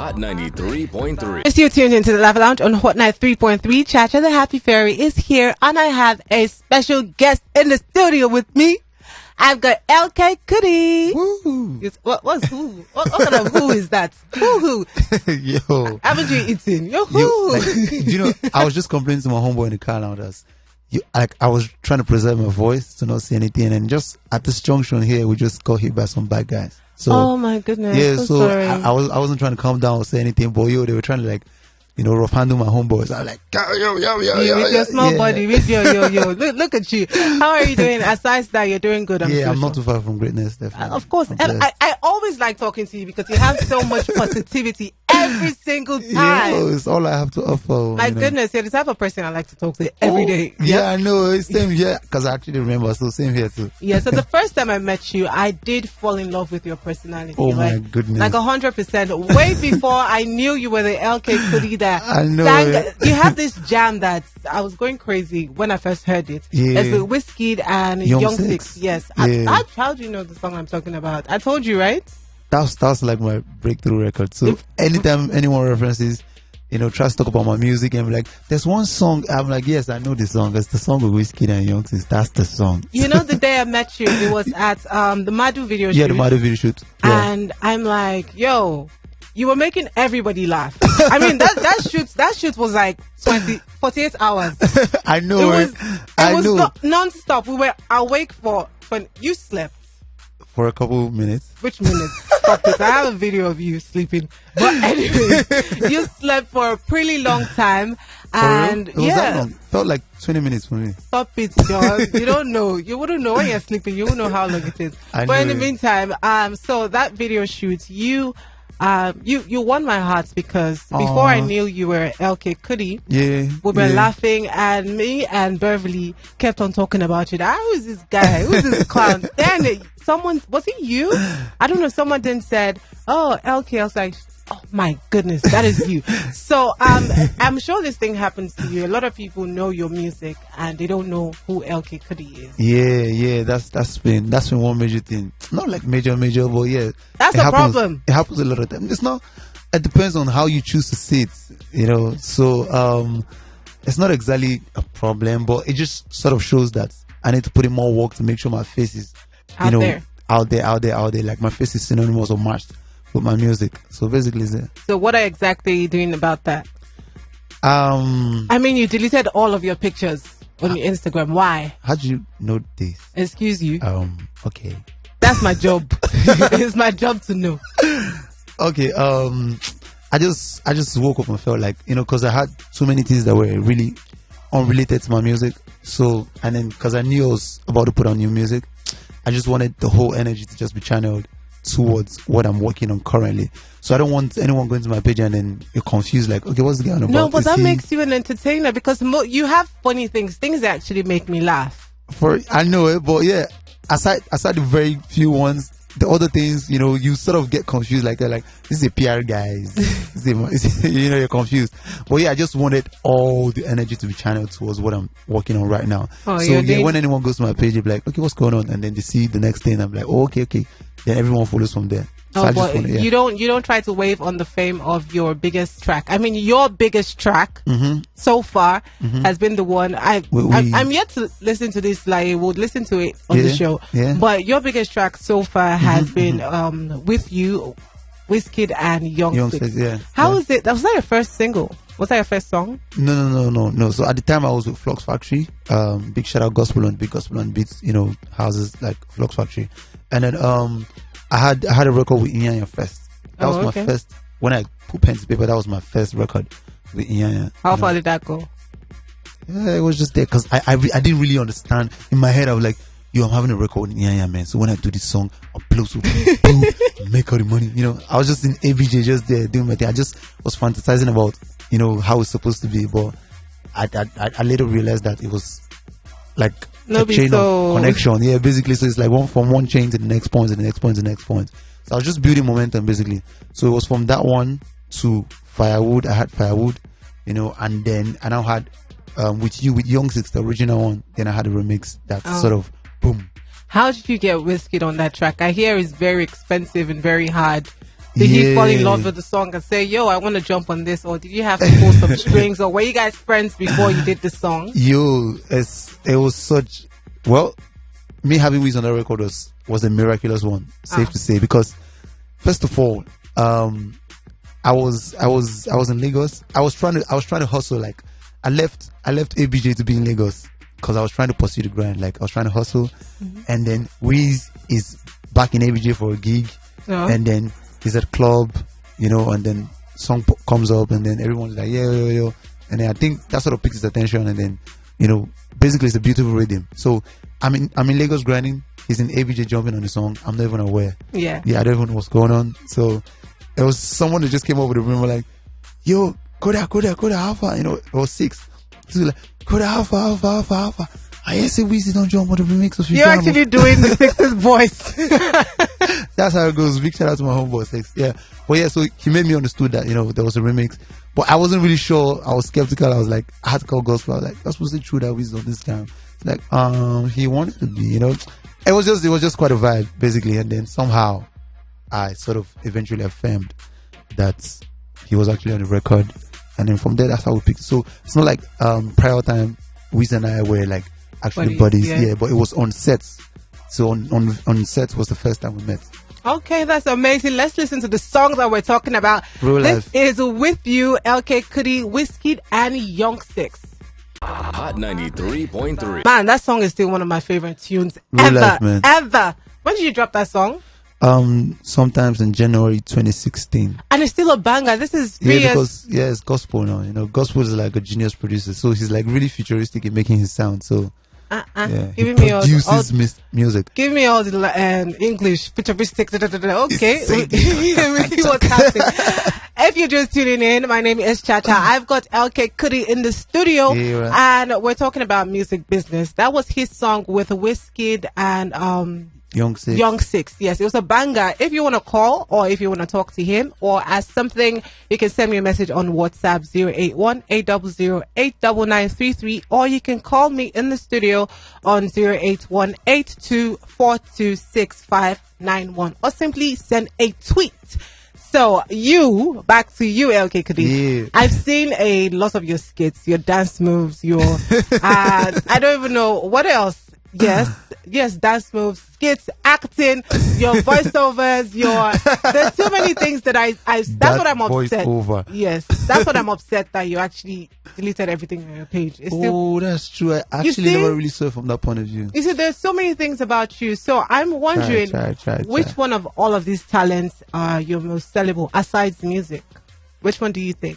Hot 93.3. Yes, you're tuned into the Lava Lounge on Hot 93.3. Chacha the Happy Fairy is here, and I have a special guest in the studio with me. I've got LK KUDDY. Woo. What's who? What kind of who is that? Who? Yo. Haven't you eaten? Yo, who? I was just complaining to my homeboy in the car now that I was trying to preserve my voice to not say anything, and just at this junction here, we just got hit by some bad guys. So, oh my goodness. Yeah, so sorry. I wasn't trying to calm down or say anything, but they were trying to rough handle my homeboys. I was like, yo. With your small body, with yo. Look at you. How are you doing? Aside that, you're doing good. I'm not too far from greatness, definitely. Of course. And I always like talking to you because you have so much positivity every single time. Yeah, it's all I have to offer. My goodness, you're the type of person I like to talk to every day. Yeah, I know. It's same here, because I actually remember. So same here too. Yeah, so the first time I met you, I did fall in love with your personality. Oh my goodness. Like 100%. Way before I knew you were the LK KUDDY that I know. You have this jam that I was going crazy when I first heard it. Yeah. It's with Wizkid and Young Six. Yes. Yeah. How do you know the song I'm talking about? I told you, right? That's like my breakthrough record. So anytime anyone references, tries to talk about my music and be like, there's one song, I'm like, yes, I know the song. It's the song with Wizkid and Young Six. That's the song. You know, the day I met you, it was at the Madu video shoot. Yeah, the Madu video shoot. Yeah. And I'm like, yo, you were making everybody laugh. I mean, that shoot was like 48 hours. I know. It was non-stop. We were awake for you slept. For a couple minutes. Which minutes? Stop it. I have a video of you sleeping. But anyway, you slept for a pretty long time. And it was that long. Felt like 20 minutes for me. Stop it, John. You don't know. You wouldn't know when you're sleeping. You wouldn't know how long it is. But in the meantime, so that video shoot, you won my heart because before I knew you were LK KUDDY, we were laughing, and me and Beverly kept on talking about you. Who is this guy? Who is this clown? Then was it you? I don't know. Someone then said, "Oh, LK." I was like, "Oh my goodness, that is you." So I'm sure this thing happens to you. A lot of people know your music and they don't know who LK KUDDY is. Yeah. That's been one major thing. Not like major, but yeah. That's a problem. It happens a lot of time. It depends on how you choose to see it. So it's not exactly a problem, but it just sort of shows that I need to put in more work to make sure my face is out there. Like my face is synonymous or matched with my music. So basically it's it. So what exactly are you doing about that? I mean, you deleted all of your pictures on your Instagram. Why? How do you know this? Excuse you. Okay. That's my job. It's my job to know. Okay. I just woke up and felt like, because I had so many things that were really unrelated to my music. So, and then because I knew I was about to put on new music, I just wanted the whole energy to just be channeled towards what I'm working on currently. So I don't want anyone going to my page and then you're confused, like, okay, what's going on? No, but that makes you an entertainer because you have funny things that actually make me laugh. I know it, but yeah, aside the very few ones, the other things, you sort of get confused, like they're like, this is a PR guy, you're confused. But yeah, I just wanted all the energy to be channeled towards what I'm working on right now. So yeah, when anyone goes to my page, they'll be like, okay, what's going on? And then they see the next thing, I'm like, oh, okay. Then everyone follows from there. So you don't try to wave on the fame of your biggest track. I mean, your biggest track so far has been the one I'm yet to listen to this. Like, we'll listen to it on the show. Yeah. But your biggest track so far has been with you, Wizkid and Young Six. Yeah. How was it? Was that your first single? Was that your first song? No. So at the time I was with Flux Factory. Big shout out Gospel on Beats. Houses like Flux Factory, and then I had a record with Inyanya first. That was my first. When I put pen to paper, that was my first record with Inyanya. How far did that go? Yeah, it was just there because I didn't really understand. In my head, I was like, yo, I'm having a record with Inyanya, man. So when I do this song, I'll upload so make all the money. I was just in ABJ, just there doing my thing. I just was fantasizing about, how it's supposed to be. But I later realized that it was like a chain of connection. Yeah, basically. So it's like from one chain to the next point, to the next point, to the next point. So I was just building momentum, basically. So it was from that one to Firewood. I had Firewood, and then I now had with Young Six, the original one. Then I had a remix that sort of boom. How did you get Wizkid on that track? I hear it's very expensive and very hard Did he fall in love with the song and say, yo, I want to jump on this? Or did you have to pull some strings? Or were you guys friends before you did the song? Yo, it was such... Well, me having Wiz on the record was a miraculous one, safe to say. Because, first of all, I was in Lagos. I was trying to hustle. Like, I left ABJ to be in Lagos because I was trying to pursue the grind. Like, I was trying to hustle. And then Wiz is back in ABJ for a gig. And then he's at club, you know, and then song comes up, and then everyone's like, yo. And then I think that sort of picks his attention, and then, you know, basically it's a beautiful rhythm. So I'm in Lagos grinding. He's in ABJ jumping on the song. I'm not even aware. Yeah, I don't even know what's going on. So it was someone that just came over the room, like, yo, Koda, Alpha. You know, it was 6. So like, Koda, Alpha. I say Weezy don't jump on the remix of You're actually doing the 6's voice. That's how it goes. Big shout out to my homeboy 6. Yeah. But yeah, so he made me understood that, you know, there was a remix. But I wasn't really sure. I was skeptical. I was like, I had to call gospel. I was like, that's supposed to be true that Weezy on this time. Like, he wanted to be, you know. It was just quite a vibe, basically. And then somehow I sort of eventually affirmed that he was actually on the record. And then from there, that's how we picked. So it's not like prior time, Wiz and I were like actually buddies. Yeah, but it was on sets. So on sets was the first time we met. Okay, that's amazing. Let's listen to the song that we're talking about. Real this life. Is With You, LK KUDDY, Wizkid, and Young Six. Hot 93.3. Man, that song is still one of my favorite tunes Real ever. life, man. Ever. When did you drop that song? Sometimes in January 2016. And it's still a banger. This is 3 years. Because it's gospel now. You know, gospel is like a genius producer, so he's like really futuristic in making his sound. So yeah, he produces music. Give me all the English futuristic. Okay, let me see what's happening. If you're just tuning in, my name is Chacha. I've got LK KUDDY in the studio, and we're talking about music business. That was his song with Wizkid and Young Six. Yes, it was a banger. If you want to call or if you want to talk to him or ask something, you can send me a message on WhatsApp 081-800-89933, or you can call me in the studio on 081-8242-6591, or simply send a tweet. So back to you, LK KUDDY. Yeah. I've seen a lot of your skits, your dance moves, your I don't even know what else. Yes, dance moves, skits, acting, your voiceovers, there's so many things that that's what I'm upset. Yes, that's what I'm upset that you actually deleted everything on your page. That's true. I actually never really saw it from that point of view. You see, there's so many things about you. So I'm wondering, which one of all of these talents are your most sellable aside music? Which one do you think?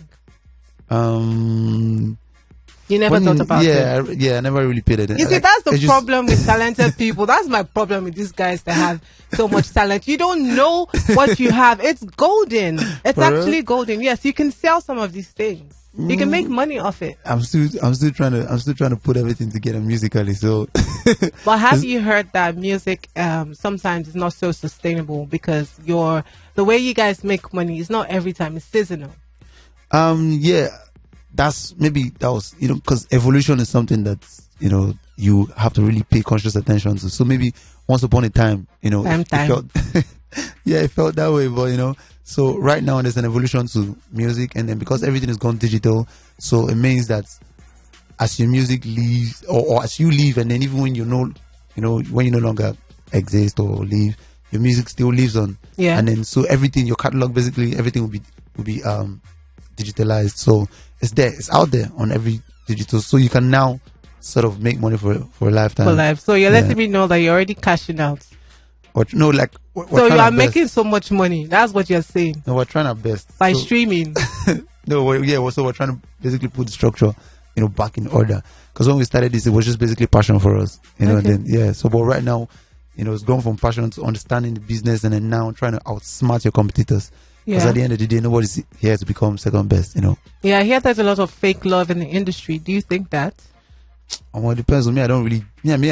You never thought about it? Yeah, I never really paid it. You see, that's the problem with talented people. That's my problem with these guys that have so much talent. You don't know what you have. It's golden. It's actually golden. Yes, you can sell some of these things. You can make money off it. I'm still trying to put everything together musically. So, but have you heard that music sometimes is not so sustainable because the way you guys make money is not every time. It's seasonal. Yeah. That was, you know, because evolution is something that, you know, you have to really pay conscious attention to. So maybe once upon a time, you know, it felt that way. But, you know, so right now there's an evolution to music, and then because everything has gone digital, so it means that as your music leaves, or as you leave, and then even when when you no longer exist or leave, your music still lives on. Yeah. And then so everything, your catalog, basically everything will be digitalized. So it's there, it's out there on every digital, so you can now sort of make money for a lifetime. For life. So you're letting me know that you're already cashing out. No, like so you are making so much money. That's what you're saying. No, we're trying our best by streaming. So we're trying to basically put the structure, you know, back in order. Because when we started this, it was just basically passion for us, you know. Okay. And then so but right now, you know, it's gone from passion to understanding the business, and then now trying to outsmart your competitors. Because at the end of the day, nobody's here to become second best, you know. Yeah, I hear there's a lot of fake love in the industry. Do you think that? Well, it depends on me. I don't really. I'm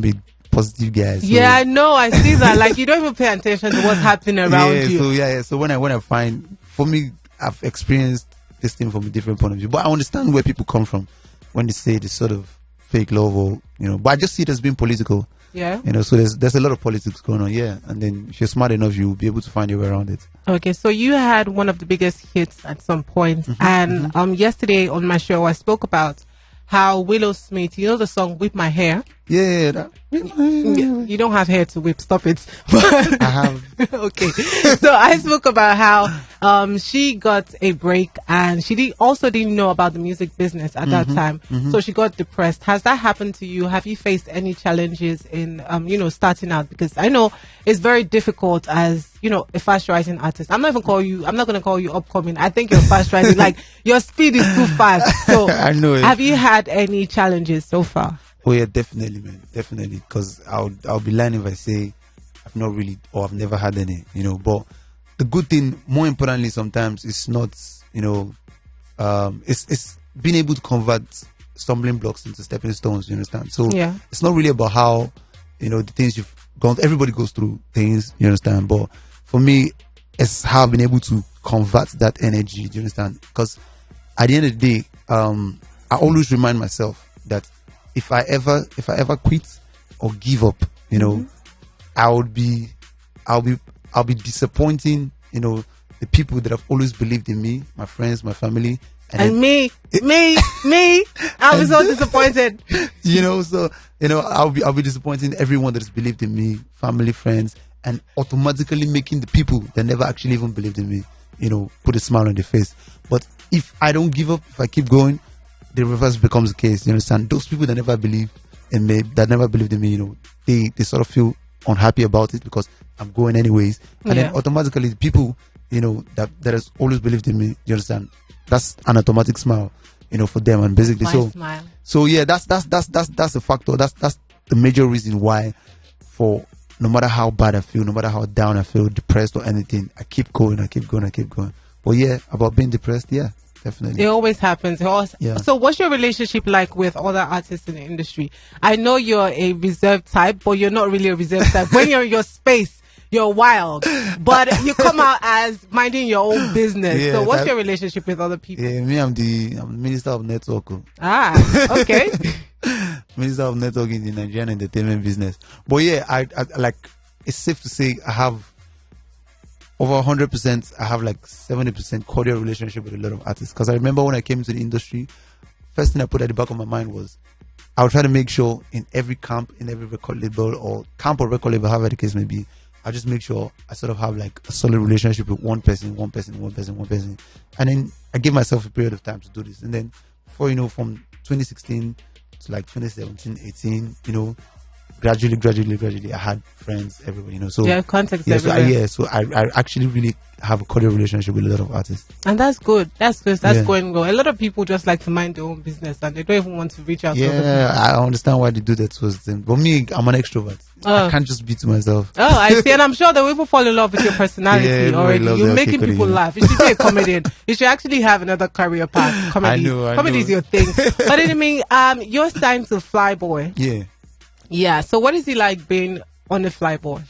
a positive guy. So. Yeah, I know. I see that. Like, you don't even pay attention to what's happening around you. So when I find, for me, I've experienced this thing from a different point of view. But I understand where people come from when they say this sort of fake love, or, you know. But I just see it as being political. Yeah. You know, so there's a lot of politics going on, yeah. And then if you're smart enough, you'll be able to find your way around it. Okay, so you had one of the biggest hits at some point, and yesterday on my show I spoke about how Willow Smith, you know the song "Whip My Hair." Yeah. You don't have hair to whip. Stop it. But I have. Okay, so I spoke about how she got a break, and she also didn't know about the music business at that time, so she got depressed. Has that happened to you? Have you faced any challenges in starting out? Because I know it's very difficult as a fast rising artist. I'm not going to call you upcoming. I think you're fast rising. Like, your speed is too fast. So I know it. Have you had any challenges so far? Oh yeah, definitely, man, definitely. Because I'll be lying if I say I've not really, or I've never had any. But the good thing, more importantly, sometimes it's not, it's being able to convert stumbling blocks into stepping stones. You understand? So yeah, it's not really about how, the things you've gone. Everybody goes through things. You understand? But for me, it's how I've been able to convert that energy. Do you understand? Because at the end of the day, I always remind myself that if I ever quit or give up, I'll be disappointing, the people that have always believed in me, my friends, my family, and me. I was so disappointed. I'll be disappointing everyone that has believed in me, family, friends, and automatically making the people that never actually even believed in me, put a smile on their face. But if I don't give up, if I keep going, the reverse becomes the case. You understand? Those people that never believe in me, that never believed in me, they sort of feel unhappy about it because I'm going anyways. And then automatically the people, that has always believed in me, you understand? That's an automatic smile, for them. And basically, smile. So yeah, that's a factor. That's the major reason why, for no matter how bad I feel, no matter how down I feel, depressed or anything, I keep going. But yeah, about being depressed, yeah, definitely. It always happens. Yeah. So what's your relationship like with other artists in the industry? I know you're a reserved type, but you're not really a reserved type. When you're in your space, you're wild, but you come out as minding your own business. Yeah, so what's your relationship with other people? Yeah, me, I'm the Minister of Network. Okay. Minister of Network in the Nigerian entertainment business. But yeah, I like, it's safe to say I have over 100%, I have like 70% cordial relationship with a lot of artists. Because I remember when I came into the industry, first thing I put at the back of my mind was I would try to make sure in every camp, in every record label or camp or record label, however the case may be, I just make sure I sort of have like a solid relationship with one person. And then I give myself a period of time to do this. And then from 2016 to like 2017, 18, gradually I had friends everywhere, so yeah, contacts everywhere. So I actually really have a cordial relationship with a lot of artists, and that's good. That's going well. A lot of people just like to mind their own business and they don't even want to reach out to other people. I understand why they do that towards them, but me, I'm an extrovert. I can't just be to myself. I see, and I'm sure that people fall in love with your personality already. You're making people laugh. You should be a comedian. You should actually have another career path. Comedy. Comedy is your thing. But I mean, you're signed to Flyboy. Yeah, so what is it like being on the Flyboy?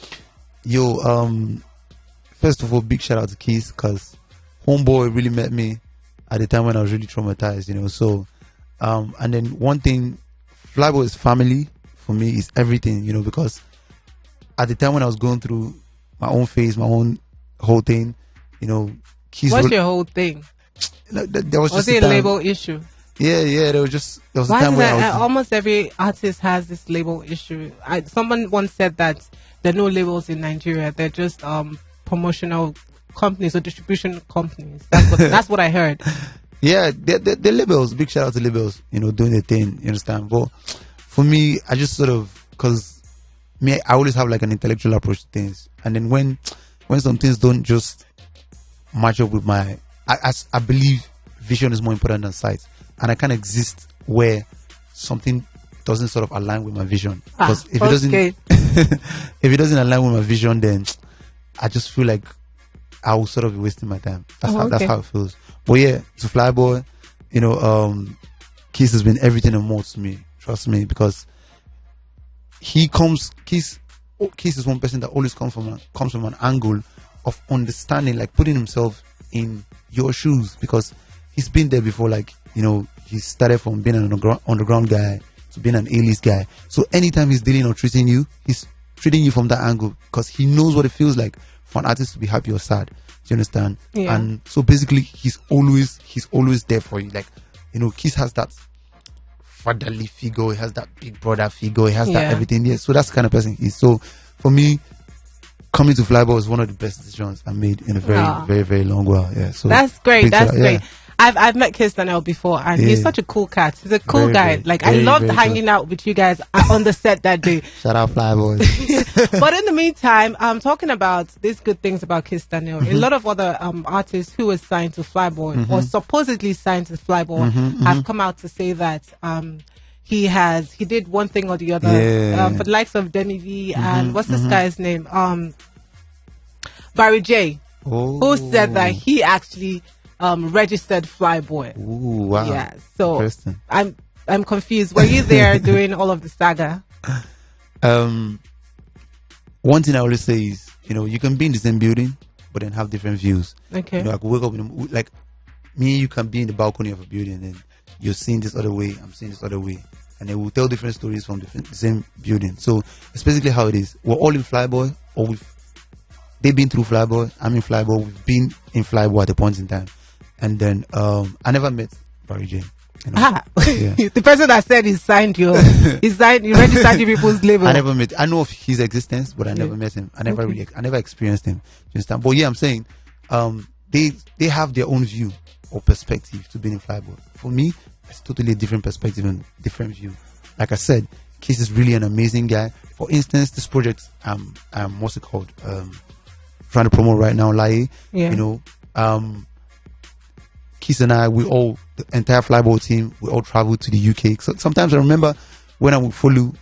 First of all, big shout out to Keith, because homeboy really met me at the time when I was really traumatized, so and then one thing, Flyboy is family for me, is everything, because at the time when I was going through my own phase, my own whole thing, Keith. What's your whole thing? There was it a label issue? Yeah, there was a time where almost every artist has this label issue. Someone once said that there are no labels in Nigeria. They're just promotional companies or distribution companies. That's what I heard. Yeah, the labels. Big shout out to labels. Doing their thing. You understand? But for me, I just sort of, because me, I always have like an intellectual approach to things, and then when some things don't just match up with my, I believe vision is more important than sight. And I can't exist where something doesn't sort of align with my vision. Because if it doesn't align with my vision, then I just feel like I will sort of be wasting my time. That's how it feels. But yeah, to Flyboy, Keith has been everything and more to me. Trust me, because Keith is one person that always comes from an angle of understanding, like putting himself in your shoes, because he's been there before. Like, he started from being an underground guy, to being an A-list guy. So anytime he's dealing or treating you, he's treating you from that angle because he knows what it feels like for an artist to be happy or sad. Do you understand? Yeah. And so basically, he's always there for you. Like, you know, Kiss has that fatherly figure, he has that big brother figure, he has that everything. Yeah. So that's the kind of person he is. So for me, coming to Flyboy was one of the best decisions I made in a very, very long while. Yeah. So that's great. That's great. Yeah. I've met Kiss Daniel before, and he's such a cool cat. He's a cool guy. Like, I loved hanging out with you guys on the set that day. Shout out Flyboy. But in the meantime, I'm talking about these good things about Kiss Daniel. A lot of other artists who were signed to Flyboy or supposedly signed to Flyboy have come out to say that he did one thing or the other for the likes of Denny V and what's this guy's name? Barry J, who said that he actually registered Flyboy. Ooh, wow. Yeah. So I'm confused. Were you there doing all of the saga? One thing I always say is, you know, you can be in the same building, but then have different views. Okay. You know, I could wake up like me and you can be in the balcony of a building and you're seeing this other way, I'm seeing this other way. And they will tell different stories from the same building. So it's basically how it is. We're all in Flyboy, or they've been through Flyboy, I'm in Flyboy, we've been in Flyboy at a point in time. And then I never met Barry J. You know? The person that said he registered people's label. I never met. I know of his existence, but I never met him. I never experienced him. You understand? But yeah, I'm saying they have their own view or perspective to being in Flyboy. For me, it's totally a different perspective and different view. Like I said, Kiss is really an amazing guy. For instance, this project what's it called? Trying to promote right now, Lai. Yeah. You know, Kiss and I, the entire Flyboy team, we all traveled to the UK. So sometimes I remember when I would follow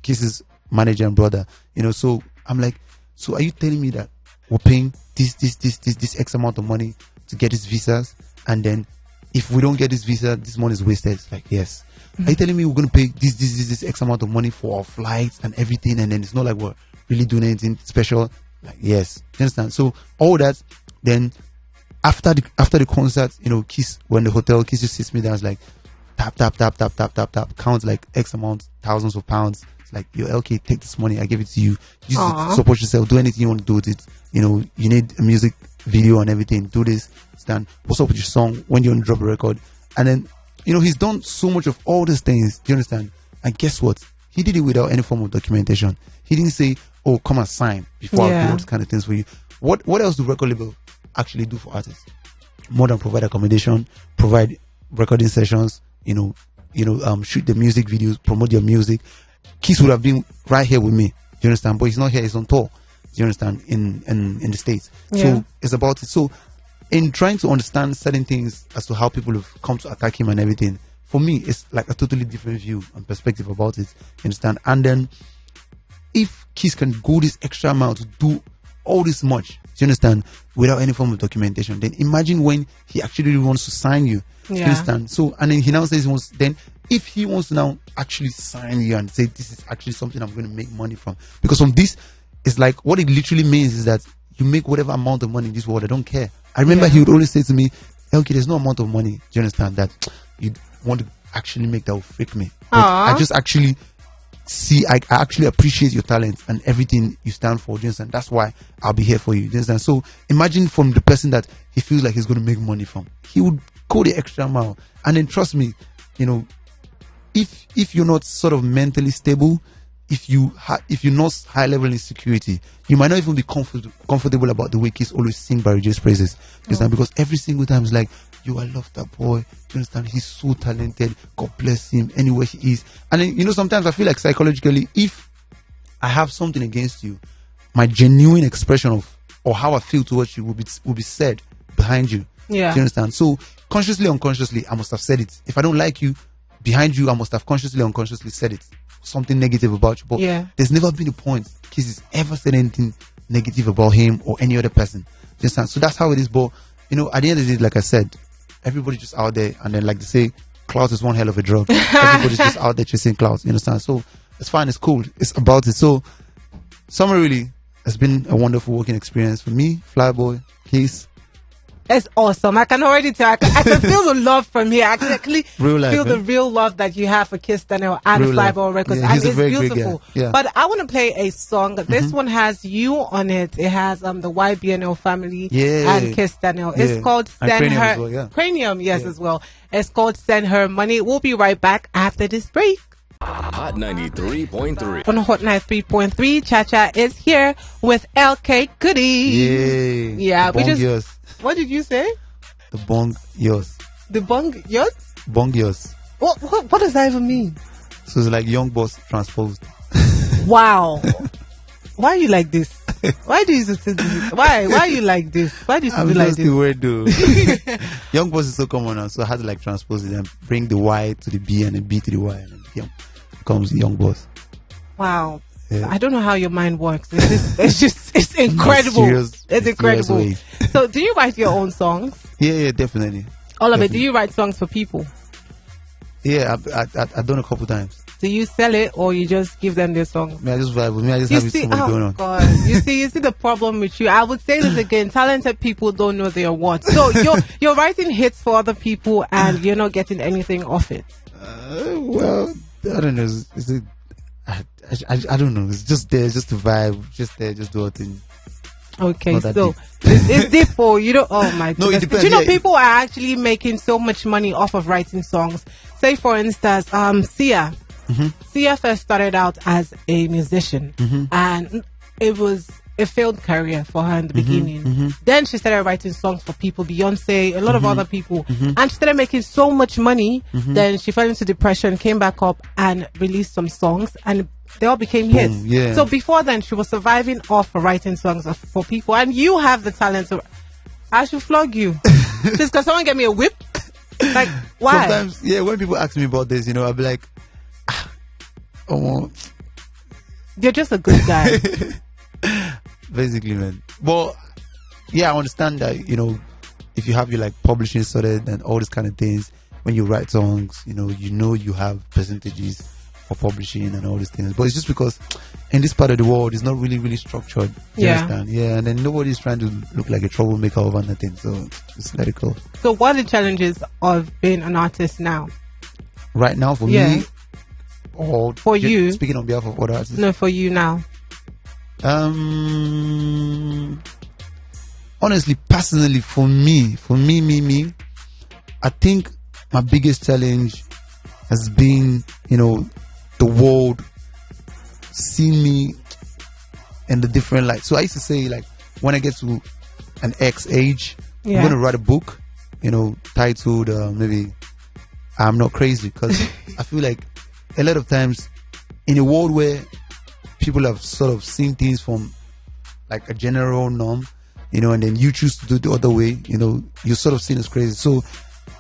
Kiss's manager and brother, you know, so I'm like, so are you telling me that we're paying this X amount of money to get these visas, and then if we don't get this visa, this money is wasted? It's like, yes. Are you telling me we're going to pay this X amount of money for our flights and everything, and then it's not like we're really doing anything special? Like, yes. You understand? So all that, then after the concert, you know, Kiss, when the hotel, Kiss just sits me down, it's like tap, count like X amount, thousands of pounds. It's like, yo, okay, take this money, I give it to you. Use it, support yourself, do anything you want to do with it. You know, you need a music video and everything, do this, stand, what's up with your song, when you want to drop a record. And then, you know, he's done so much of all these things, do you understand? And guess what? He did it without any form of documentation. He didn't say, oh, come and sign before I do all these kind of things for you. What else do record label actually do for artists? More than provide accommodation, provide recording sessions, you know, shoot the music videos, promote your music. Kiss would have been right here with me, do you understand? But he's not here, he's on tour, do you understand, in the States. So it's about it. So in trying to understand certain things as to how people have come to attack him and everything, for me, it's like a totally different view and perspective about it, you understand? And then if Kiss can go this extra mile to do all this much, do you understand, without any form of documentation, then imagine when he actually wants to sign you. Do you understand? So, and then he now says if he wants to now actually sign you and say, this is actually something I'm going to make money from. Because from this, it's like, what it literally means is that you make whatever amount of money in this world, I don't care. I remember he would always say to me, okay, there's no amount of money, do you understand, that you want to actually make that will freak me. But I just actually I actually appreciate your talent and everything you stand for, do you understand? That's why I'll be here for you, do you understand? So imagine from the person that he feels like he's going to make money from, he would go the extra mile. And then trust me, you know, if you're not sort of mentally stable, if you're not high level insecurity, you might not even be comfortable about the way Kiss always sing Barry J's praises. You understand? Because every single time it's like, yo, I love that boy. Do you understand? He's so talented. God bless him anywhere he is. And then, you know, sometimes I feel like psychologically, if I have something against you, my genuine expression of or how I feel towards you will be said behind you. Yeah. Do you understand? So consciously, unconsciously, I must have said it. If I don't like you, behind you, I must have consciously, unconsciously said it. Something negative about you. But there's never been a point Kiss has ever said anything negative about him or any other person. Do you understand? So that's how it is. But, you know, at the end of the day, like I said, everybody's just out there, and then, like they say, clout is one hell of a drug. Everybody's just out there chasing clout. You understand? So it's fine, it's cool, it's about it. So summarily, it's been a wonderful working experience for me, Flyboy, Kiss, It's awesome. I can already tell. I can feel the love from here. I can actually feel the real love that you have for Kiss Daniel and Flyboy Records. Yeah, and it's beautiful. Yeah. But I want to play a song. This one has you on it. It has the YBNL family and Kiss Daniel. It's called Send Her. As well, Cranium, as well. It's called Send Her Money. We'll be right back after this break. Hot 93.3. On Hot 93.3, Cha-Cha is here with LK KUDDY. Yeah, we just... What did you say? The bong yours. The bong yours? Bong yours. What does that even mean? So it's like young boss transposed. Wow. Why are you like this? Why do you say this? Why are you like this? Why do you I'm do like just this? the word though. Young boss is so common now, so I had to like transpose it and bring the Y to the B and the B to the Y, and then becomes the young boss. Wow. Yeah. I don't know how your mind works. It's incredible. It's incredible. Ways. So, do you write your own songs? Yeah, definitely. All of it. Do you write songs for people? Yeah, I've done a couple times. Do you sell it or you just give them their song? I just vibe with me. I just have something going on. God. You see the problem with you. I would say this again. Talented people don't know their worth. So you're writing hits for other people and you're not getting anything off it. Well, I don't know. Is it? I don't know. It's just there, just to vibe, just there, just do a thing. Okay, so it's deep for you don't. Oh my goodness! No, it depends. But people are actually making so much money off of writing songs. Say, for instance, Sia. Sia first started out as a musician, and it was a failed career for her in the beginning. Then she started writing songs for people, Beyonce, a lot of other people, and she started making so much money. Then she fell into depression, came back up, and released some songs, and they all became hits. Yeah. So before then, she was surviving off of writing songs for people, and you have the talent. So I should flog you. Just because someone get me a whip. Like, why? Sometimes, when people ask me about this, I'll be like, oh, you're just a good guy. Basically, man. But I understand that, if you have your like publishing sorted and all these kind of things, when you write songs, you have percentages for publishing and all these things. But it's just because in this part of the world, it's not really, really structured. You understand? Yeah, and then nobody's trying to look like a troublemaker over nothing. So just let it go. So what are the challenges of being an artist now? Right now, for me, or for you, speaking on behalf of other artists? No, for you now. Honestly, personally, for me, I think my biggest challenge has been, the world seeing me in the different light. So I used to say, like, when I get to an X age, I'm going to write a book, titled maybe I'm Not Crazy, because I feel like a lot of times in a world where people have sort of seen things from like a general norm, and then you choose to do the other way, you're sort of seen as crazy. So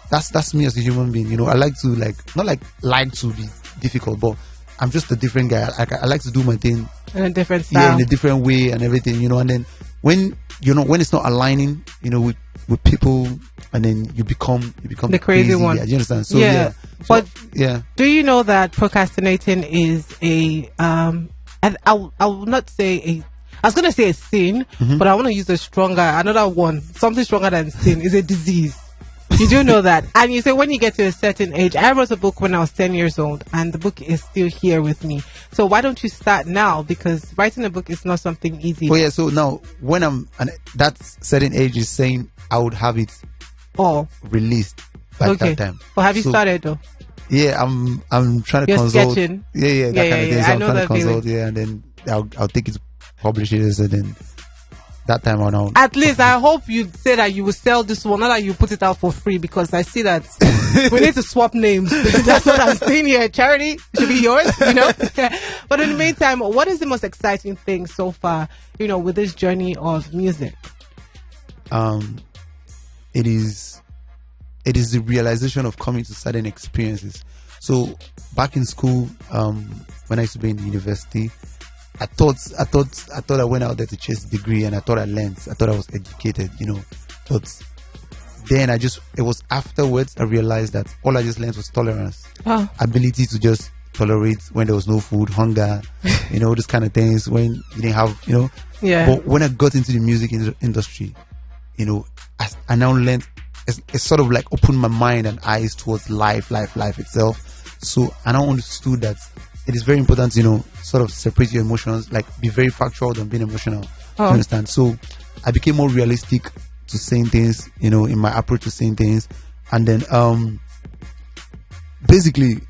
that's me as a human being. I like to like to be difficult, but I'm just a different guy. I like to do my thing in a different style, in a different way and everything, and then when when it's not aligning, with people, and then you become the crazy one. Yeah, you understand? So but do you know that procrastinating is a and I will not say a. I was going to say a sin, but I want to use another one. Something stronger than sin is a disease. You do know that. And you say when you get to a certain age, I wrote a book when I was 10 years old, and the book is still here with me. So why don't you start now? Because writing a book is not something easy. Oh yeah, so now when that certain age is saying I would have it released by that time. Well, have you started though? Yeah, I'm trying to You're consult. Sketching. Yeah, that kind of thing. So I'm trying to consult, feeling. and then I'll take it to publishers, and then that time on. At least I hope you say that you will sell this one, not that you put it out for free, because I see that we need to swap names. That's what I'm saying here. Charity should be yours, But in the meantime, what is the most exciting thing so far, with this journey of music? It is the realization of coming to certain experiences. So back in school, when I used to be in university, I thought I went out there to chase a degree, and I thought I learned. I thought I was educated, But then it was afterwards I realized that all I just learned was tolerance, ability to just tolerate when there was no food, hunger, those kind of things. When you didn't have, But when I got into the music industry, I now learned, it's sort of like opened my mind and eyes towards life itself. So I now understood that it is very important, sort of separate your emotions, like be very factual than being emotional. You understand? So I became more realistic to saying things, in my approach to saying things. And then, basically,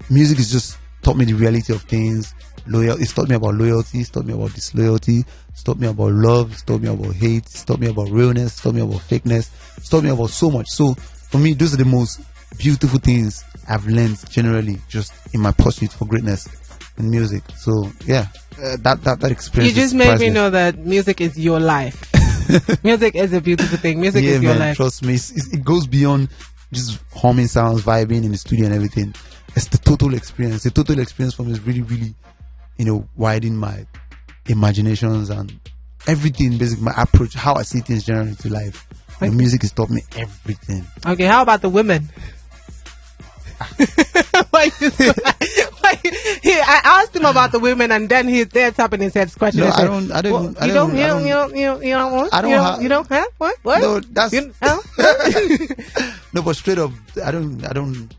music has just taught me the reality of things. It's taught me about loyalty. It's taught me about disloyalty. It's taught me about love. It's taught me about hate. It's taught me about realness. It's taught me about fakeness. It's taught me about so much. So for me, those are the most beautiful things I've learned generally, just in my pursuit for greatness in music. So yeah, that experience. You just made me know that music is your life. Music is a beautiful thing. Music is your life. Trust me, it goes beyond just humming sounds, vibing in the studio and everything. It's the total experience. The total experience for me is really, really, widening my imaginations and everything. Basically, my approach, how I see things generally to life. Okay. The music has taught me everything. Okay, how about the women? I asked him about the women, and then he's there tapping his head, scratching his head. I don't. You don't have what? No, that's no, but straight up, I don't.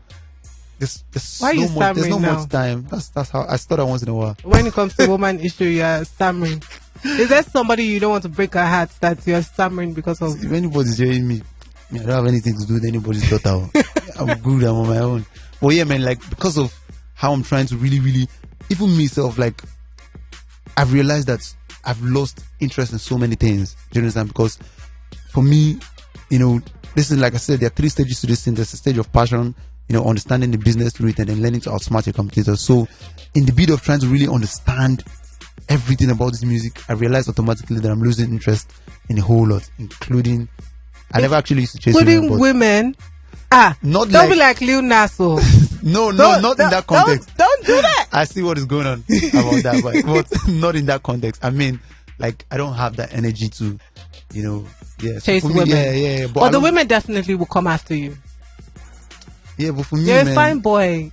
There's no much time. That's how I stutter once in a while. When it comes to woman issue, you're stammering. Is there somebody you don't want to break her heart that you're stammering because of? If anybody's hearing me, I don't have anything to do with anybody's daughter. I'm good. I'm on my own. But yeah, man, like, because of how I'm trying to really, really, even myself, like, I've realized that I've lost interest in so many things. Do you understand? Because for me, listen, like I said, there are 3 stages to this thing. There's a stage of passion, understanding the business through it, and then learning to outsmart your competitors. So in the bid of trying to really understand everything about this music, I realized automatically that I'm losing interest in a whole lot, including, I never actually used to chase women. Don't be like Lil Nas. No, not in that context. Don't do that. I see what is going on about that, but not in that context. I mean, like, I don't have that energy to, chase women. Yeah. But the women definitely will come after you. Yeah, but for me, you're a fine boy.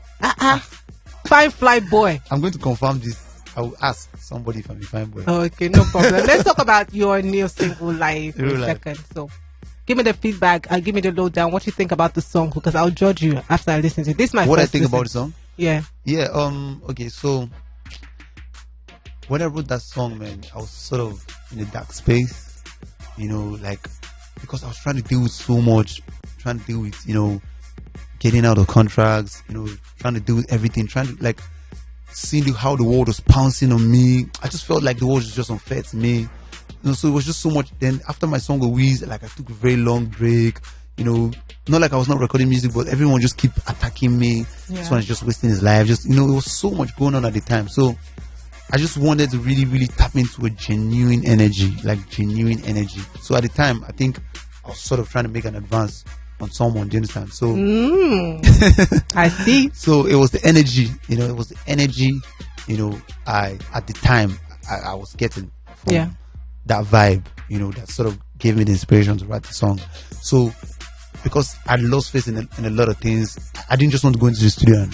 Fine fly boy. I'm going to confirm this. I will ask somebody if I'm a fine boy. Okay, no problem. Let's talk about your new single, Live, for a second. So, give me the feedback. Give me the lowdown. What you think about the song? Because I'll judge you after I listen to it. This is my what first I think listen. about the song. Yeah. Okay. So when I wrote that song, man, I was sort of in a dark space. Like, because I was trying to deal with so much, trying to deal with getting out of contracts, trying to deal with everything, trying to, like, seeing how the world was pouncing on me. I just felt like the world was just unfair to me. So it was just so much. Then after my song with Wiz, like, I took a very long break. Not like I was not recording music, but everyone just keep attacking me. Yeah. This one is just wasting his life. Just it was so much going on at the time. So I just wanted to really, really tap into a genuine energy. So at the time, I think I was sort of trying to make an advance on someone. Do you understand? So I see. So it was the energy. It was the energy. I at the time I was getting from that vibe. That sort of gave me the inspiration to write the song. So because I lost faith in a lot of things, I didn't just want to go into the studio and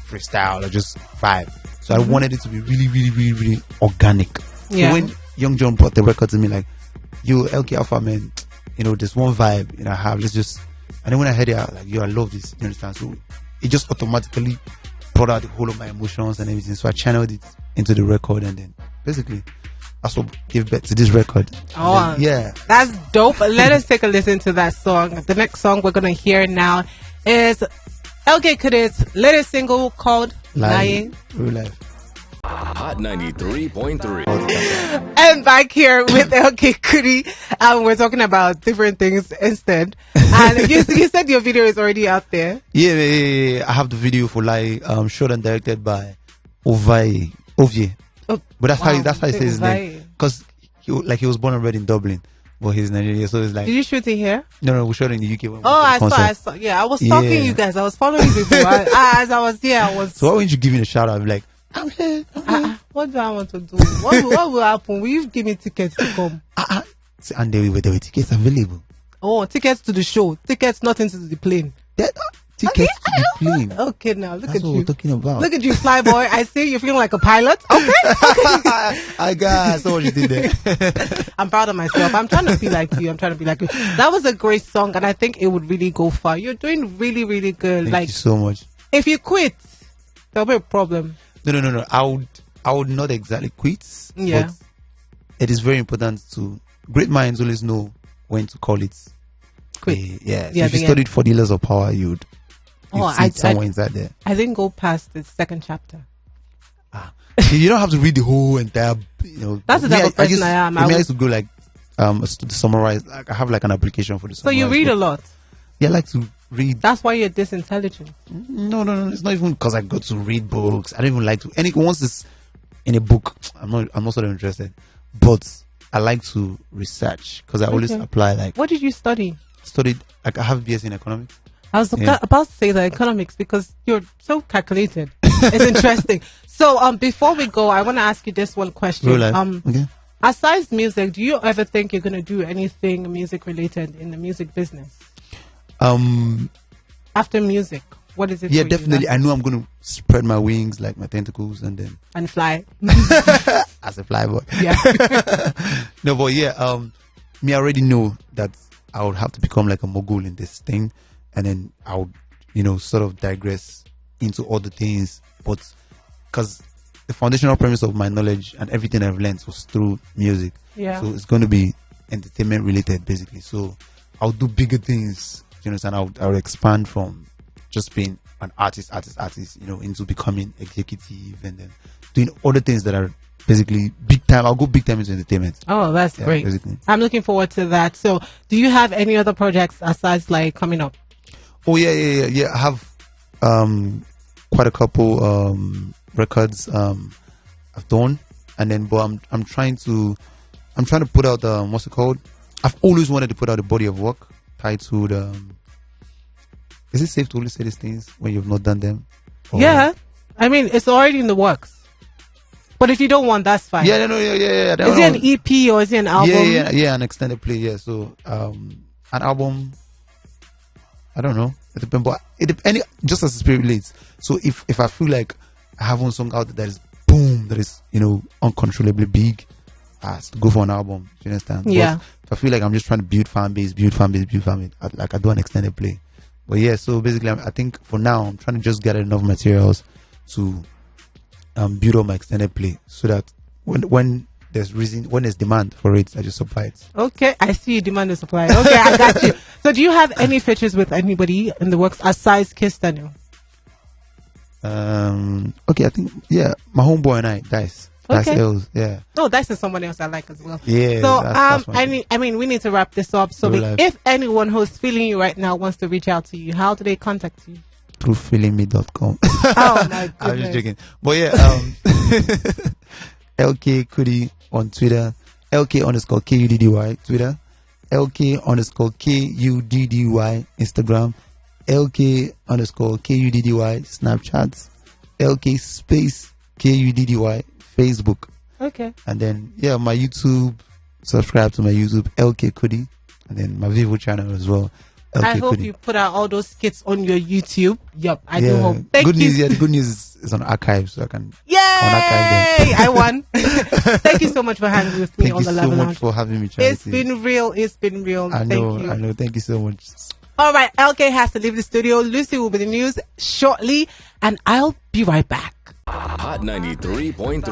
freestyle or just vibe. So I wanted it to be really, really, really, really organic. Yeah. So when Young John brought the record to me, like, yo, LK Alpha, man, there's one vibe I have. Let's just. And then when I heard it, I was like, yo, I love this. You understand? So it just automatically brought out the whole of my emotions and everything. So I channeled it into the record, and then basically that's what gave birth to this record. Oh, yeah, that's dope. Let us take a listen to that song. The next song we're gonna hear now is LK KUDDY's latest single called Lying. Real life. Hot 93.3. And back here with LK KUDDY, we're talking about different things instead. And you said your video is already out there. Yeah. I have the video for Lie, shot and directed by Ovie. But that's how he says his name. Because he was born and bred in Dublin, but he's Nigerian, so it's like. Did you shoot it here? No, we shot it in the UK. I saw. Yeah, I was stalking you guys. I was following you before. As I was here, I was. So why wouldn't you give me a shout out? I'd be like, I'm here. What do I want to do? What will happen? Will you give me tickets to come? And there were tickets available. Oh, tickets to the show. Tickets not into the plane. tickets to the plane. Okay, now look That's at what you. we're talking about. Look at you, fly boy. I see you're feeling like a pilot. Okay. I got so what you did there. I'm proud of myself. I'm trying to be like you. That was a great song, and I think it would really go far. You're doing really, really good. Thank you so much. If you quit, there'll be a problem. No. I would not exactly quit. Yeah. But it is very important to great minds always know when to call it. Quit. Yeah. So if you studied 40 Years of Power, you'd see it somewhere inside there. I didn't go past the second chapter. You don't have to read the whole entire. That's the type of person I am. I used to go like to summarize. Like I have like an application for the. So you read a lot. Yeah, I like to read. That's why you're this intelligent. No. It's not even because I got to read books. I don't even like to. Once it's in a book, I'm not sort of interested. But I like to research because I always apply. Like, what did you study? Studied like I have BS in economics. I was about to say the economics because you're so calculated. It's interesting. So before we go, I want to ask you this one question. Okay. Aside music, do you ever think you're going to do anything music related in the music business? After music, what is it? Yeah, definitely. I know I'm going to spread my wings like my tentacles and fly as a fly boy. Yeah. No, but yeah, me I already know that I would have to become like a mogul in this thing, and then I would, sort of digress into other things. But because the foundational premise of my knowledge and everything I've learned was through music, so it's going to be entertainment related basically. So I'll do bigger things. You understand? I'll expand from just being an artist, into becoming executive and then doing other things that are basically big time. I'll go big time into entertainment. Oh, that's great. Basically. I'm looking forward to that. So do you have any other projects aside like coming up? Oh yeah. I have quite a couple records I've done, and then but I'm trying to put out what's it called? I've always wanted to put out a body of work titled is it safe to only say these things when you've not done them? Yeah. I mean, it's already in the works. But if you don't want, that's fine. Yeah. Is it an EP or is it an album? Yeah, an extended play. Yeah, so an album. I don't know. It depends, but just as the spirit leads. So if I feel like I have one song out that is boom, that is uncontrollably big, I have to go for an album. Do you understand? Yeah. But if I feel like I'm just trying to build fan base, I do an extended play. But yeah, so basically, I think for now I'm trying to just gather enough materials to build up my extended play, so that when there's demand for it, I just supply it. Okay, I see you demand and supply. Okay, I got you. So do you have any features with anybody in the works aside Kiss Daniel? Okay, I think my homeboy and I, Dice. Okay. Dice, yeah. No, Dice is someone else I like as well. Yeah. So that's I mean we need to wrap this up. So if anyone who's feeling you right now wants to reach out to you, how do they contact you? Through feelingme.com. Oh my goodness. I'm just joking. But yeah, LK KUDDY on Twitter, LK_KUDDY Twitter, LK_KUDDY Instagram, LK_KUDDY Snapchat, LK space KUDDY Facebook. Okay. And then my YouTube, subscribe to my YouTube, LK KUDDY, and then my Vivo channel as well. LK I hope KUDDY. you put out all those skits on your YouTube. Yep, I do hope. Thank good you. News, the good news is on archive, so I can. Yay! I won. Thank you so much for hanging with me on the Level Lounge. Thank you so much for having me, Charity. It's been real. I know. Thank you so much. All right, LK has to leave the studio. Lucy will be the news shortly, and I'll be right back. Hot 93.3.